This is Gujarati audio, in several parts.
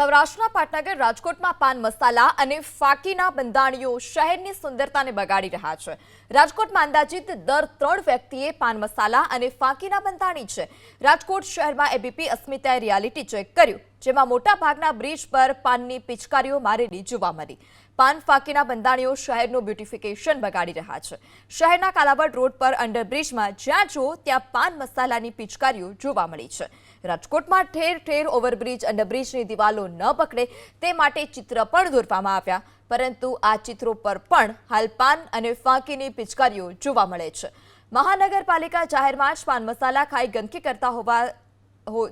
સૌરાષ્ટ્રના પાટનગર રાજકોટમાં પાન મસાલા અને ફાકીના બંધાણીઓ શહેરની સુંદરતાને બગાડી રહ્યા છે। રાજકોટમાં અંદાજિત દર 3 વ્યક્તિએ પાન મસાલા અને ફાકીના બંધાણી છે। રાજકોટ શહેરમાં એબીપી અસ્મિતાએ રિયાલિટી ચેક કર્યું, જેમાં મોટાભાગના બ્રિજ પર પાનની પિચકારીઓ મારેલી જોવા મળી। પાન ફાકીના બંધાણીઓ શહેરનું બ્યુટિફિકેશન બગાડી રહ્યા છે। શહેરના કાલાવડ રોડ પર અંડરબ્રિજમાં જ્યાં જો ત્યાં પાન મસાલાની પિચકારીઓ જોવા મળી છે। રાજકોટમાં ઠેર ઠેર ઓવરબ્રિજ અંડરબ્રિજની દિવાલો ન બગડે તે માટે ચિત્ર પણ દોરવામાં આવ્યા, પરંતુ આ ચિત્રો પર પણ હાલ પાન અને ફાકીની પિચકારીઓ જોવા મળે છે। મહાનગરપાલિકા જાહેરમાં જ પાન મસાલા ખાઈ ગંદકી કરતા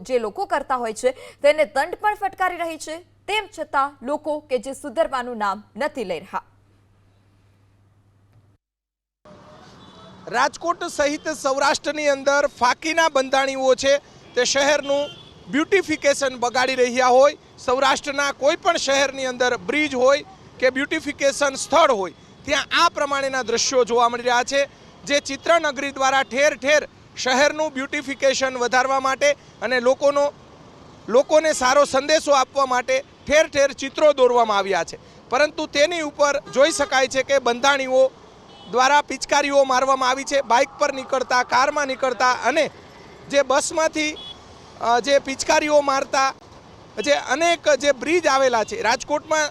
જે લોકો કરતા હોય છે તેને દંડ પણ ફટકારી રહી છે। તેમ છતાં લોકો કે જે સુધરવાનું નામ નથી લઈ રહ્યા। રાજકોટ સહિત સૌરાષ્ટ્રની અંદર ફાકીના બંધાણીઓ છે તે શહેરનું બ્યુટિફિકેશન બગાડી રહ્યા હોય। સૌરાષ્ટ્રના કોઈ પણ શહેરની અંદર બ્રિજ હોય કે બ્યુટિફિકેશન સ્થળ હોય ત્યાં આ પ્રમાણેના દ્રશ્યો જોવા મળી રહ્યા છે, જે ચિત્રનગરી દ્વારા ઠેર ઠેર શહેરનું બ્યુટિફિકેશન વધારવા માટે અને લોકોને સારો સંદેશો આપવા માટે ઠેર ઠેર ચિત્રો દોરવામાં આવ્યા છે, પરંતુ તેની ઉપર જોઈ શકાય છે કે બંધાણીઓ દ્વારા પિચકારીઓ મારવામાં આવી છે। બાઇક પર નીકળતા, કારમાં નીકળતા અને જે બસમાંથી જે પિચકારીઓ મારતા જે અનેક જે બ્રિજ આવેલા છે, રાજકોટમાં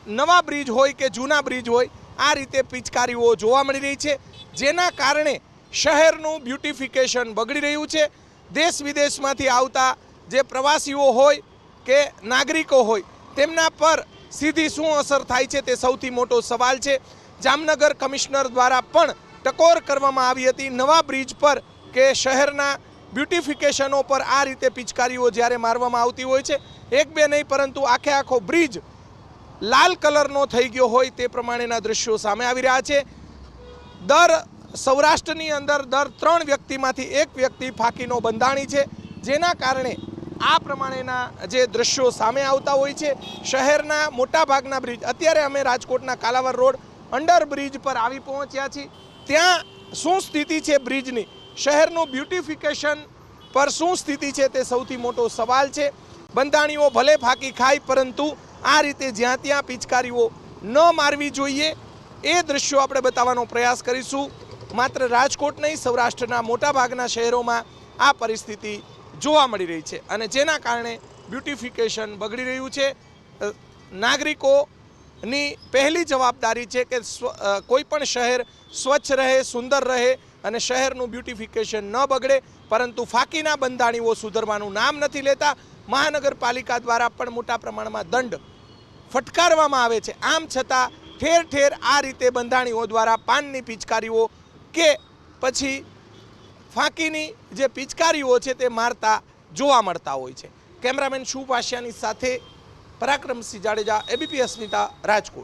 નવા બ્રિજ હોય કે જૂના બ્રિજ હોય, આ રીતે પિચકારીઓ જોવા મળી રહી છે, જેના કારણે શહેરનું બ્યુટિફિકેશન બગડી રહ્યું છે। દેશ વિદેશમાંથી આવતા જે પ્રવાસીઓ હોય કે નાગરિકો હોય તેમના પર સીધી શું અસર થાય છે તે સૌથી મોટો સવાલ છે। જામનગર કમિશનર દ્વારા પણ ટકોર કરવામાં આવી હતી નવા બ્રિજ પર કે શહેરના બ્યુટિફિકેશનો પર આ રીતે પિચકારીઓ જ્યારે મારવામાં આવતી હોય છે, એક બે નહીં પરંતુ આખો બ્રિજ લાલ કલરનો થઈ ગયો હોય તે પ્રમાણેના દ્રશ્યો સામે આવી રહ્યા છે। સૌરાષ્ટ્રની અંદર દર 3 વ્યક્તિમાંથી 1 વ્યક્તિ ફાકીનો બંધાણી છે, જેના કારણે આ પ્રમાણેના જે દ્રશ્યો સામે આવતા હોય છે। શહેરના મોટાભાગના બ્રિજ, અત્યારે અમે રાજકોટના કાલાવડ રોડ અંડરબ્રિજ પર આવી પહોંચ્યા છીએ। ત્યાં શું સ્થિતિ છે બ્રિજની, શહેરનું બ્યુટિફિકેશન પર શું સ્થિતિ છે તે સૌથી મોટો સવાલ છે। બંધાણીઓ ભલે ફાકી ખાય, પરંતુ આ રીતે જ્યાં ત્યાં પિચકારીઓ ન મારવી જોઈએ એ દ્રશ્યો આપણે બતાવવાનો પ્રયાસ કરીશું। માત્ર રાજકોટ નહીં, સૌરાષ્ટ્રના મોટાભાગના શહેરોમાં આ પરિસ્થિતિ જોવા મળી રહી છે અને જેના કારણે બ્યુટિફિકેશન બગડી રહ્યું છે। નાગરિકોની પહેલી જવાબદારી છે કે કોઈ પણ શહેર સ્વચ્છ રહે, સુંદર રહે અને શહેરનું બ્યુટિફિકેશન ન બગડે, પરંતુ ફાકીના બંધાણીઓ સુધરવાનું નામ નથી લેતા। મહાનગરપાલિકા દ્વારા પણ મોટા પ્રમાણમાં દંડ ફટકારવામાં આવે છે, આમ છતાં ઠેર ઠેર આ રીતે બંધાણીઓ દ્વારા પાનની પિચકારીઓ કે પછી ફાકીની જે પિચકારીઓ છે તે મારતા જોવા મળતા હોય છે। કેમેરામેન શુભ આશિયાની સાથે પરાક્રમસિંહ જાડેજા, એબીપી અસ્મિતા, રાજકોટ।